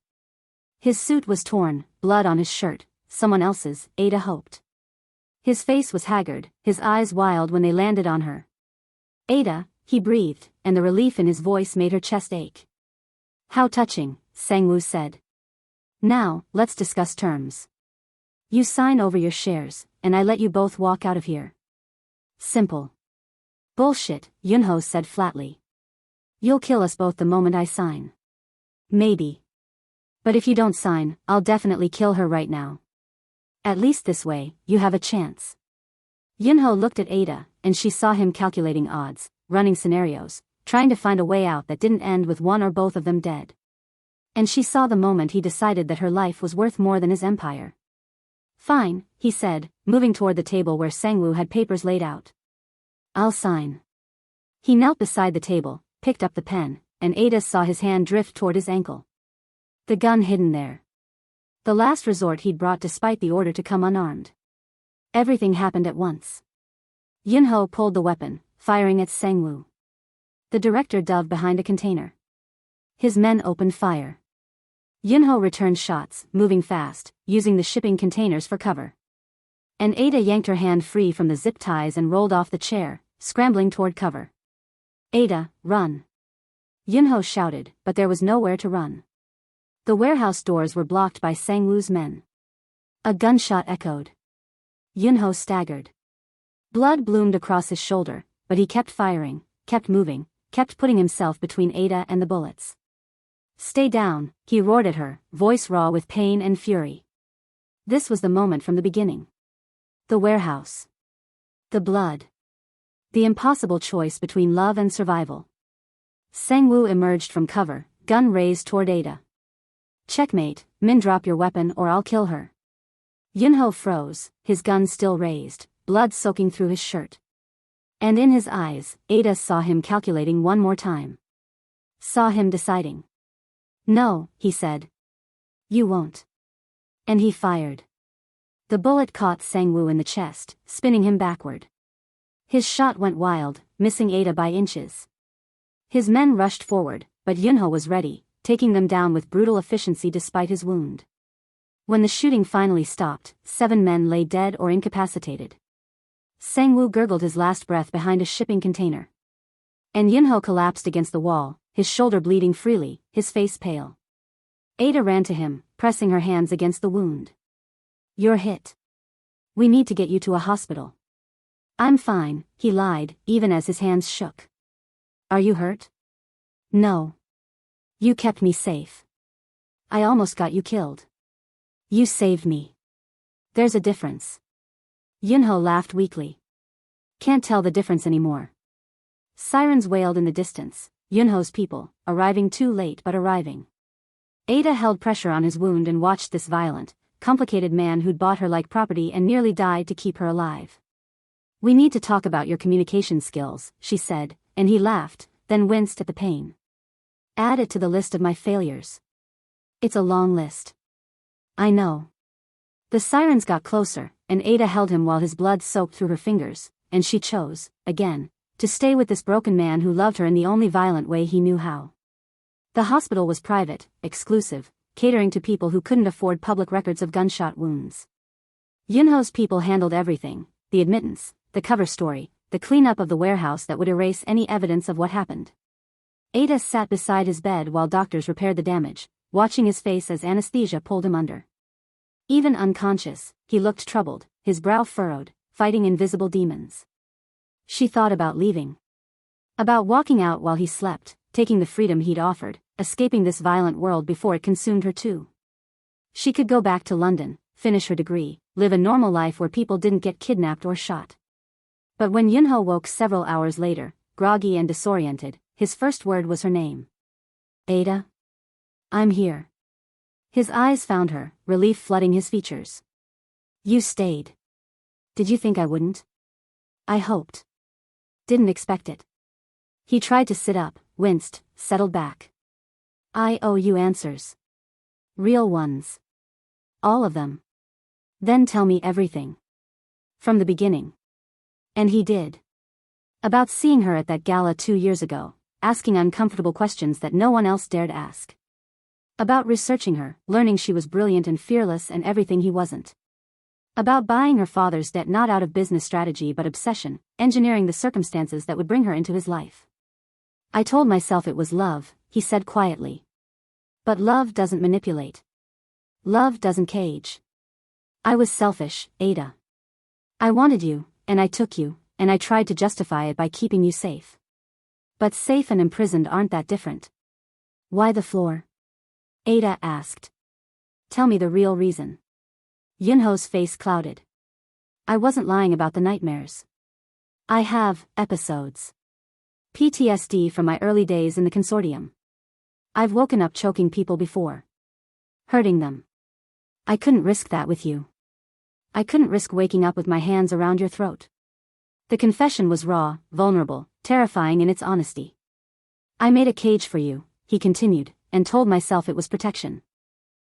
His suit was torn, blood on his shirt, someone else's, Ada hoped. His face was haggard, his eyes wild when they landed on her. Ada, he breathed, and the relief in his voice made her chest ache. How touching, Sang-woo said. Now, let's discuss terms. You sign over your shares, and I let you both walk out of here. Simple. Bullshit, Yoonho said flatly. You'll kill us both the moment I sign. Maybe. But if you don't sign, I'll definitely kill her right now. At least this way, you have a chance. Yoonho looked at Ada, and she saw him calculating odds, running scenarios, trying to find a way out that didn't end with one or both of them dead. And she saw the moment he decided that her life was worth more than his empire. Fine, he said, moving toward the table where Sang-woo had papers laid out. I'll sign. He knelt beside the table, picked up the pen, and Ada saw his hand drift toward his ankle. The gun hidden there. The last resort he'd brought despite the order to come unarmed. Everything happened at once. Yoonho pulled the weapon, firing at Sang-woo. The director dove behind a container. His men opened fire. Yoonho returned shots, moving fast, using the shipping containers for cover. And Ada yanked her hand free from the zip ties and rolled off the chair, scrambling toward cover. Ada, run. Yoonho shouted, but there was nowhere to run. The warehouse doors were blocked by Sang-woo's men. A gunshot echoed. Yoonho staggered. Blood bloomed across his shoulder, but he kept firing, kept moving, kept putting himself between Ada and the bullets. Stay down, he roared at her, voice raw with pain and fury. This was the moment from the beginning. The warehouse. The blood. The impossible choice between love and survival. Sang-woo emerged from cover, gun raised toward Ada. Checkmate, Min, drop your weapon or I'll kill her. Yoonho froze, his gun still raised, blood soaking through his shirt. And in his eyes, Ada saw him calculating one more time. Saw him deciding. No, he said. You won't. And he fired. The bullet caught Sang-woo in the chest, spinning him backward. His shot went wild, missing Ada by inches. His men rushed forward, but Yoonho was ready, taking them down with brutal efficiency despite his wound. When the shooting finally stopped, 7 men lay dead or incapacitated. Sang-woo gurgled his last breath behind a shipping container. And Yoonho collapsed against the wall, his shoulder bleeding freely, his face pale. Ada ran to him, pressing her hands against the wound. You're hit. We need to get you to a hospital. I'm fine, he lied, even as his hands shook. Are you hurt? No. You kept me safe. I almost got you killed. You saved me. There's a difference. Yoonho laughed weakly. Can't tell the difference anymore. Sirens wailed in the distance, Yoonho's people, arriving too late but arriving. Ada held pressure on his wound and watched this violent, complicated man who'd bought her like property and nearly died to keep her alive. We need to talk about your communication skills, she said, and he laughed, then winced at the pain. Add it to the list of my failures. It's a long list. I know. The sirens got closer, and Ada held him while his blood soaked through her fingers, and she chose, again, to stay with this broken man who loved her in the only violent way he knew how. The hospital was private, exclusive, catering to people who couldn't afford public records of gunshot wounds. Yoonho's people handled everything, the admittance, the cover story, the cleanup of the warehouse that would erase any evidence of what happened. Ada sat beside his bed while doctors repaired the damage, watching his face as anesthesia pulled him under. Even unconscious, he looked troubled, his brow furrowed, fighting invisible demons. She thought about leaving. About walking out while he slept, taking the freedom he'd offered, escaping this violent world before it consumed her too. She could go back to London, finish her degree, live a normal life where people didn't get kidnapped or shot. But when Yoonho woke several hours later, groggy and disoriented, his first word was her name. Ada? I'm here. His eyes found her, relief flooding his features. You stayed. Did you think I wouldn't? I hoped. Didn't expect it. He tried to sit up, winced, settled back. I owe you answers. Real ones. All of them. Then tell me everything. From the beginning. And he did. About seeing her at that gala 2 years ago, asking uncomfortable questions that no one else dared ask. About researching her, learning she was brilliant and fearless and everything he wasn't. About buying her father's debt not out of business strategy but obsession, engineering the circumstances that would bring her into his life. I told myself it was love, he said quietly. But love doesn't manipulate. Love doesn't cage. I was selfish, Ada. I wanted you, and I took you, and I tried to justify it by keeping you safe. But safe and imprisoned aren't that different. Why the floor? Ada asked. Tell me the real reason. Yoonho's face clouded. I wasn't lying about the nightmares. I have episodes. PTSD from my early days in the consortium. I've woken up choking people before. Hurting them. I couldn't risk that with you. I couldn't risk waking up with my hands around your throat. The confession was raw, vulnerable, terrifying in its honesty. I made a cage for you, he continued, and told myself it was protection.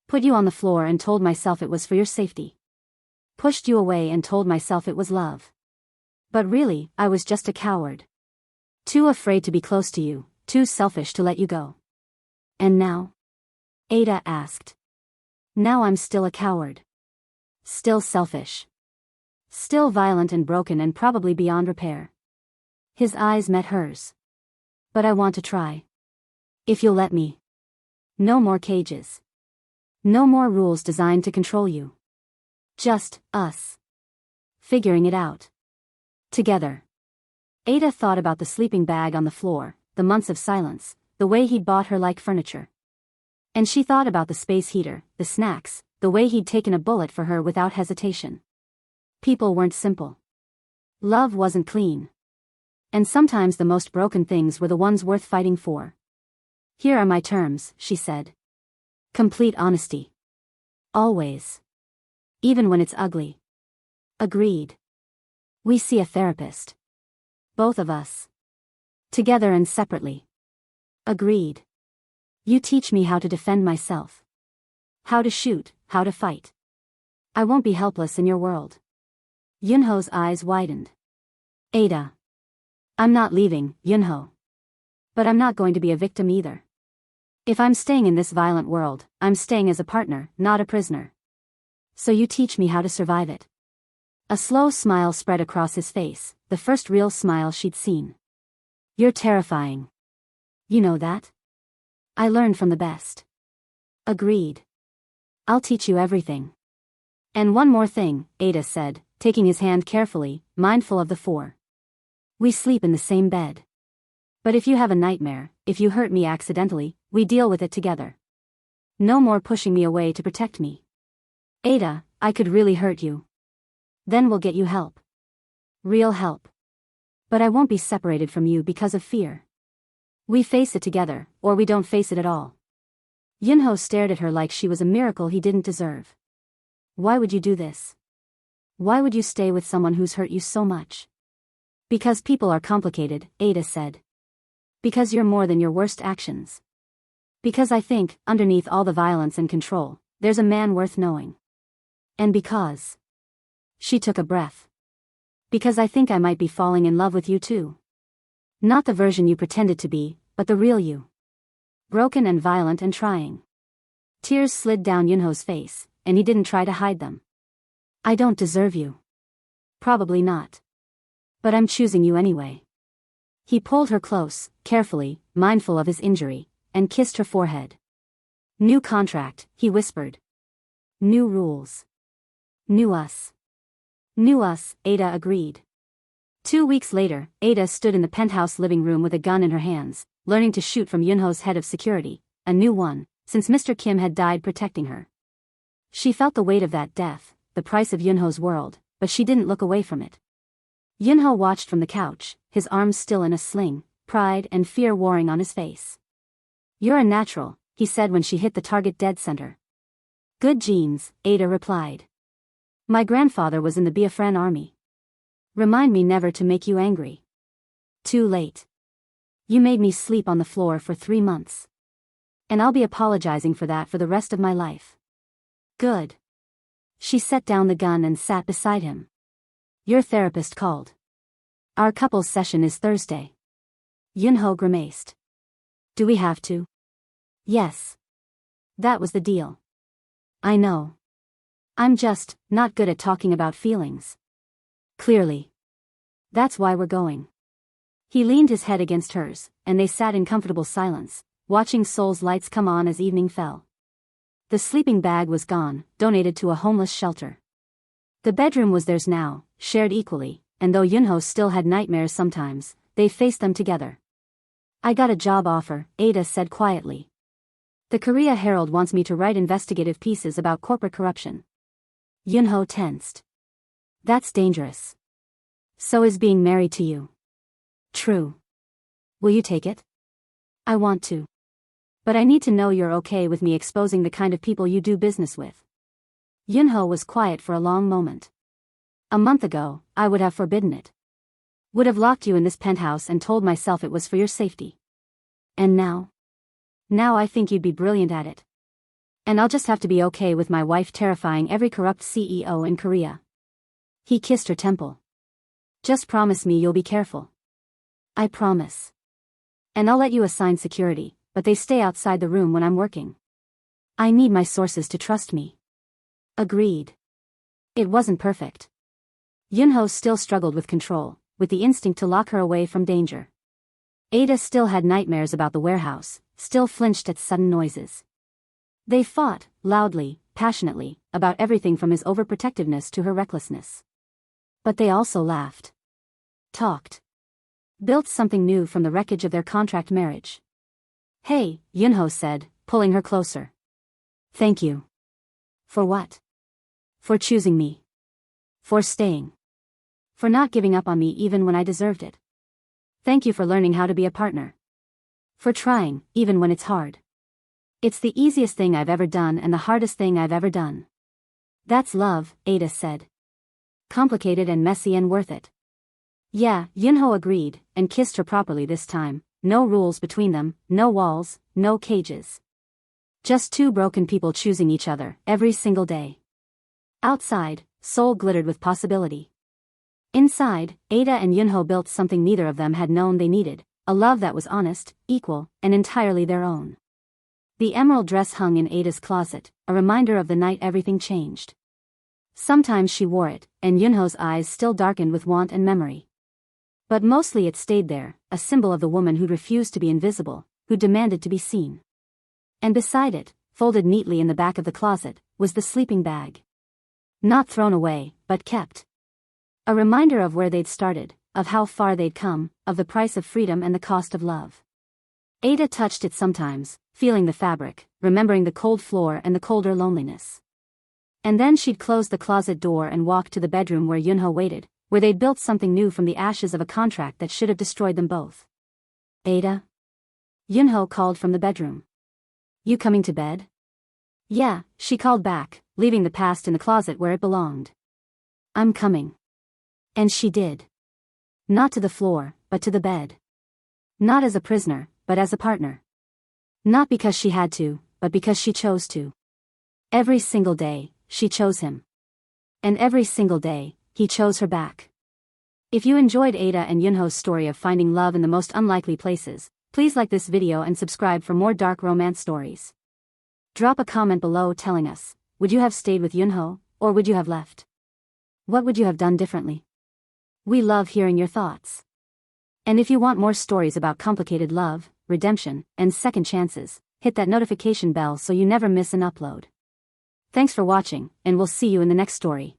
Put you on the floor and told myself it was for your safety. Pushed you away and told myself it was love. But really, I was just a coward. Too afraid to be close to you, too selfish to let you go. And now? Ada asked. Now I'm still a coward. Still selfish. Still violent and broken and probably beyond repair. His eyes met hers. But I want to try. If you'll let me. No more cages. No more rules designed to control you. Just us. Figuring it out. Together. Ada thought about the sleeping bag on the floor, the months of silence, the way he'd bought her like furniture. And she thought about the space heater, the snacks, the way he'd taken a bullet for her without hesitation. People weren't simple. Love wasn't clean. And sometimes the most broken things were the ones worth fighting for. Here are my terms, she said. Complete honesty. Always. Even when it's ugly. Agreed. We see a therapist. Both of us. Together and separately. Agreed. You teach me how to defend myself. How to shoot, how to fight. I won't be helpless in your world. Yoonho's eyes widened. Ada. I'm not leaving, Yoonho. But I'm not going to be a victim either. If I'm staying in this violent world, I'm staying as a partner, not a prisoner. So you teach me how to survive it. A slow smile spread across his face, the first real smile she'd seen. You're terrifying. You know that? I learned from the best. Agreed. I'll teach you everything. And one more thing, Ada said, taking his hand carefully, mindful of the four. We sleep in the same bed. But if you have a nightmare, if you hurt me accidentally, we deal with it together. No more pushing me away to protect me. Ada, I could really hurt you. Then we'll get you help. Real help. But I won't be separated from you because of fear. We face it together, or we don't face it at all. Yoonho stared at her like she was a miracle he didn't deserve. Why would you do this? Why would you stay with someone who's hurt you so much? Because people are complicated, Ada said. Because you're more than your worst actions. Because I think, underneath all the violence and control, there's a man worth knowing. And because. She took a breath. Because I think I might be falling in love with you too. Not the version you pretended to be, but the real you. Broken and violent and trying. Tears slid down Yoonho's face, and he didn't try to hide them. I don't deserve you. Probably not. But I'm choosing you anyway. He pulled her close, carefully, mindful of his injury, and kissed her forehead. New contract, he whispered. New rules. New us. New us, Ada agreed. 2 weeks later, Ada stood in the penthouse living room with a gun in her hands, learning to shoot from Yoonho's head of security, a new one, since Mr. Kim had died protecting her. She felt the weight of that death, the price of Yoonho's world, but she didn't look away from it. Yoonho watched from the couch, his arms still in a sling, pride and fear warring on his face. You're a natural, he said when she hit the target dead center. Good genes, Ada replied. My grandfather was in the Biafran army. Remind me never to make you angry. Too late. You made me sleep on the floor for 3 months. And I'll be apologizing for that for the rest of my life. Good. She set down the gun and sat beside him. Your therapist called. Our couples session is Thursday. Yoonho grimaced. Do we have to? Yes. That was the deal. I know. I'm just not good at talking about feelings. Clearly. That's why we're going. He leaned his head against hers, and they sat in comfortable silence, watching Seoul's lights come on as evening fell. The sleeping bag was gone, donated to a homeless shelter. The bedroom was theirs now, shared equally, and though Yoonho still had nightmares sometimes, they faced them together. I got a job offer, Ada said quietly. The Korea Herald wants me to write investigative pieces about corporate corruption. Yoonho tensed. That's dangerous. So is being married to you. True. Will you take it? I want to. But I need to know you're okay with me exposing the kind of people you do business with. Yoonho was quiet for a long moment. A month ago, I would have forbidden it. Would have locked you in this penthouse and told myself it was for your safety. And now? Now I think you'd be brilliant at it. And I'll just have to be okay with my wife terrifying every corrupt CEO in Korea. He kissed her temple. Just promise me you'll be careful. I promise. And I'll let you assign security, but they stay outside the room when I'm working. I need my sources to trust me. Agreed. It wasn't perfect. Yoonho still struggled with control, with the instinct to lock her away from danger. Ada still had nightmares about the warehouse, still flinched at sudden noises. They fought, loudly, passionately, about everything from his overprotectiveness to her recklessness. But they also laughed. Talked. Built something new from the wreckage of their contract marriage. Hey, Yoonho said, pulling her closer. Thank you. For what? For choosing me. For staying. For not giving up on me even when I deserved it. Thank you for learning how to be a partner. For trying, even when it's hard. It's the easiest thing I've ever done and the hardest thing I've ever done. That's love, Ada said. Complicated and messy and worth it. Yeah, Yoonho agreed, and kissed her properly this time. No rules between them, no walls, no cages. Just two broken people choosing each other, every single day. Outside, Seoul glittered with possibility. Inside, Ada and Yoonho built something neither of them had known they needed, a love that was honest, equal, and entirely their own. The emerald dress hung in Ada's closet, a reminder of the night everything changed. Sometimes she wore it, and Yoonho's eyes still darkened with want and memory. But mostly it stayed there, a symbol of the woman who refused to be invisible, who demanded to be seen. And beside it, folded neatly in the back of the closet, was the sleeping bag. Not thrown away, but kept. A reminder of where they'd started, of how far they'd come, of the price of freedom and the cost of love. Ada touched it sometimes, feeling the fabric, remembering the cold floor and the colder loneliness. And then she'd close the closet door and walk to the bedroom where Yoonho waited, where they'd built something new from the ashes of a contract that should have destroyed them both. Ada? Yoonho called from the bedroom. You coming to bed? Yeah, she called back, leaving the past in the closet where it belonged. I'm coming. And she did. Not to the floor, but to the bed. Not as a prisoner, but as a partner. Not because she had to, but because she chose to. Every single day, she chose him. And every single day, he chose her back. If you enjoyed Ada and Yoonho's story of finding love in the most unlikely places, please like this video and subscribe for more dark romance stories. Drop a comment below telling us, would you have stayed with Yoonho, or would you have left? What would you have done differently? We love hearing your thoughts. And if you want more stories about complicated love, redemption, and second chances, hit that notification bell so you never miss an upload. Thanks for watching, and we'll see you in the next story.